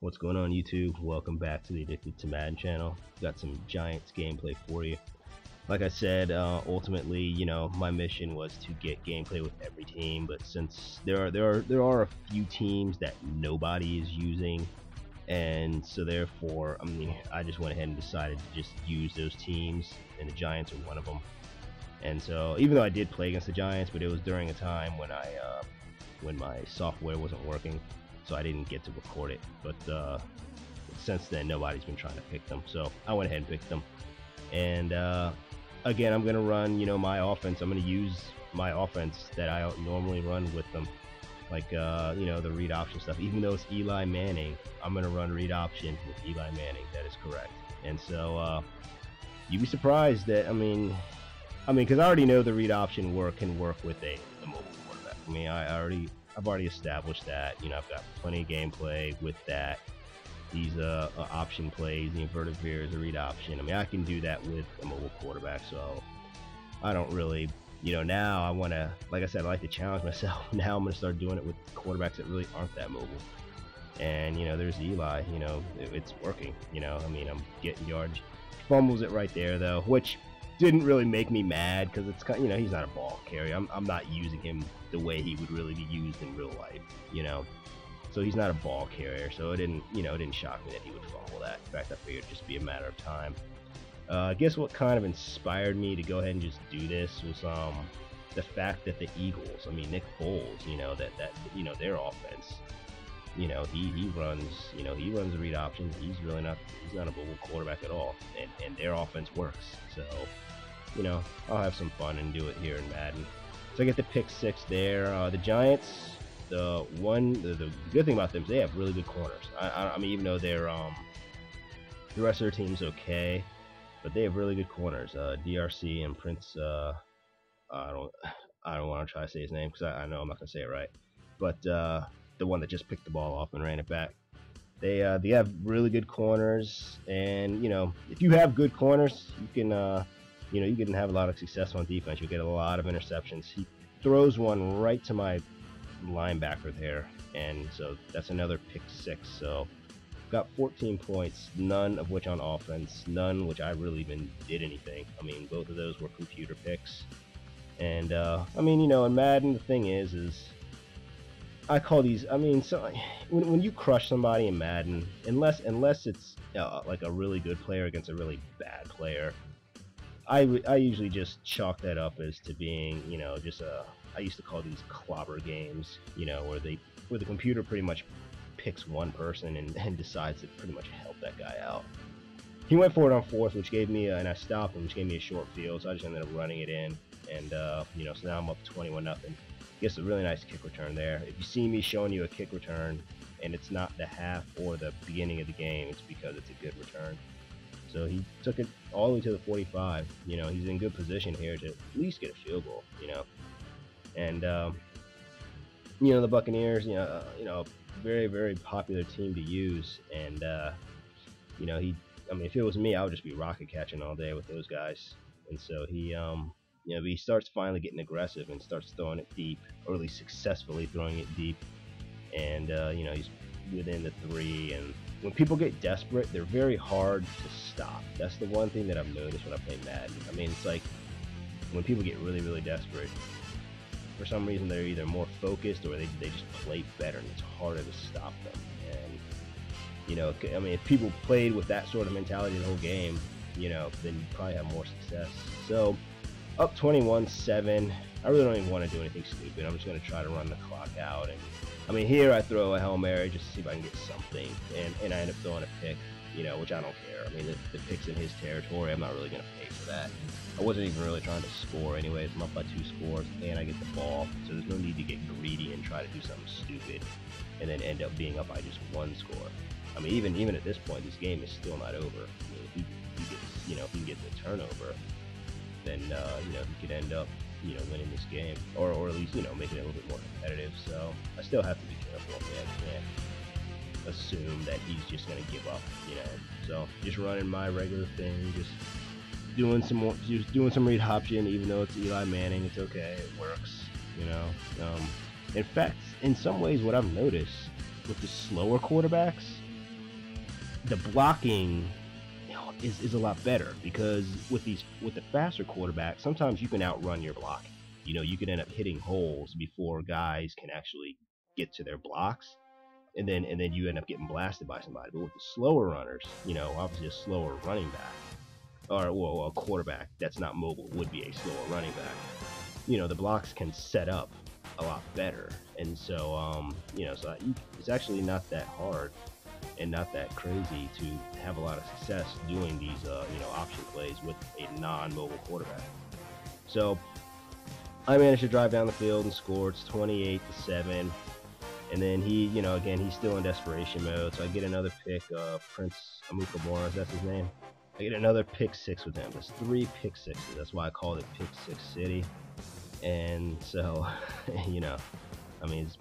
What's going on, YouTube? Welcome back to the Addicted to Madden channel. Got some Giants gameplay for you. Like I said, ultimately, my mission was to get gameplay with every team, but since there are a few teams that nobody is using, and so therefore, I just went ahead and decided to just use those teams, and the Giants are one of them. And so, even though I did play against the Giants, but it was during a time when my software wasn't working, so I didn't get to record it. But since then, nobody's been trying to pick them, so I went ahead and picked them. And again, I'm gonna run, my offense. I'm gonna use my offense that I normally run with them, like the read option stuff. Even though it's Eli Manning, I'm gonna run read option with Eli Manning. That is correct. And so you'd be surprised that because I already know the read option can work with a mobile quarterback. I've already established that. I've got plenty of gameplay with that. These option plays, the inverted veer is a read option. I can do that with a mobile quarterback, so I don't really, now I want to, like I said, I like to challenge myself. Now I'm going to start doing it with quarterbacks that really aren't that mobile. And, there's Eli, it's working, I'm getting yards. Fumbles it right there, though, which didn't really make me mad because it's kind of, he's not a ball carrier. I'm not using him the way he would really be used in real life, so he's not a ball carrier, so it didn't shock me that he would fumble that. In fact, I figured it'd just be a matter of time. I guess what kind of inspired me to go ahead and just do this was the fact that the Eagles, Nick Foles, their offense, he runs read options. He's not a mobile quarterback at all, and their offense works. So I'll have some fun and do it here in Madden. So I get the pick 6 there. The Giants, the good thing about them is they have really good corners. Even though they're the rest of their team's okay, but they have really good corners. DRC and Prince. I don't want to try to say his name because I know I'm not gonna say it right. But the one that just picked the ball off and ran it back. They have really good corners, and if you have good corners, you can you can have a lot of success on defense. You'll get a lot of interceptions. He throws one right to my linebacker there, and so that's another pick 6. So got 14 points, none of which on offense, none which I really even did anything. Both of those were computer picks. And in Madden, the thing is I call these, so when you crush somebody in Madden, unless it's like a really good player against a really bad player, I usually just chalk that up as to being, I used to call these clobber games, where the computer pretty much picks one person and decides to pretty much help that guy out. He went for it on 4th, which gave me, and I stopped him, which gave me a short field, so I just ended up running it in, and so now I'm up 21-0. Gets a really nice kick return there. If you see me showing you a kick return and it's not the half or the beginning of the game, it's because it's a good return. So he took it all the way to the 45. He's in good position here to at least get a field goal. And the Buccaneers, very, very popular team to use. And if it was me, I would just be rocket catching all day with those guys. And so he he starts finally getting aggressive and starts throwing it deep, or at least successfully throwing it deep. And he's within the 3. And when people get desperate, they're very hard to stop. That's the one thing that I've noticed when I play Madden. It's like when people get really, really desperate, for some reason they're either more focused or they just play better, and it's harder to stop them. And if people played with that sort of mentality the whole game, then you'd probably have more success. So up 21-7. I really don't even want to do anything stupid. I'm just going to try to run the clock out. And here I throw a Hail Mary just to see if I can get something, and I end up throwing a pick, which I don't care. The pick's in his territory. I'm not really going to pay for that. I wasn't even really trying to score anyways. I'm up by 2 scores, and I get the ball, so there's no need to get greedy and try to do something stupid and then end up being up by just 1 score. Even at this point, this game is still not over. If he gets a turnover, then he could end up winning this game, or at least making it a little bit more competitive. So I still have to be careful. I can't assume that he's just gonna give up. So just running my regular thing, just doing some read option. Even though it's Eli Manning, it's okay. It works. In fact, in some ways, what I've noticed with the slower quarterbacks, the blocking, you know, is a lot better, because with the faster quarterbacks, sometimes you can outrun your block. You know, you can end up hitting holes before guys can actually get to their blocks, and then you end up getting blasted by somebody. But with the slower runners, you know, obviously a slower running back, or well, a quarterback that's not mobile would be a slower running back. You know, the blocks can set up a lot better, and so you know, so it's actually not that hard and not that crazy to have a lot of success doing these you know, option plays with a non-mobile quarterback. So I managed to drive down the field and score. It's 28-7. And then he, you know, again, he's still in desperation mode. So I get another pick, Prince Amukamura, that's his name. I get another pick six with him. There's 3 pick sixes. That's why I called it Pick Six City. And so, you know, I mean, it's,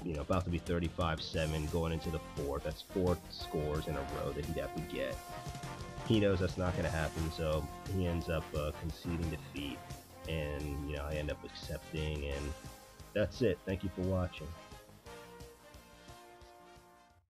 you know, about to be 35-7 going into the 4th. That's 4 scores in a row that he'd have to get. He knows that's not going to happen, so he ends up conceding defeat. And, you know, I end up accepting, and that's it. Thank you for watching.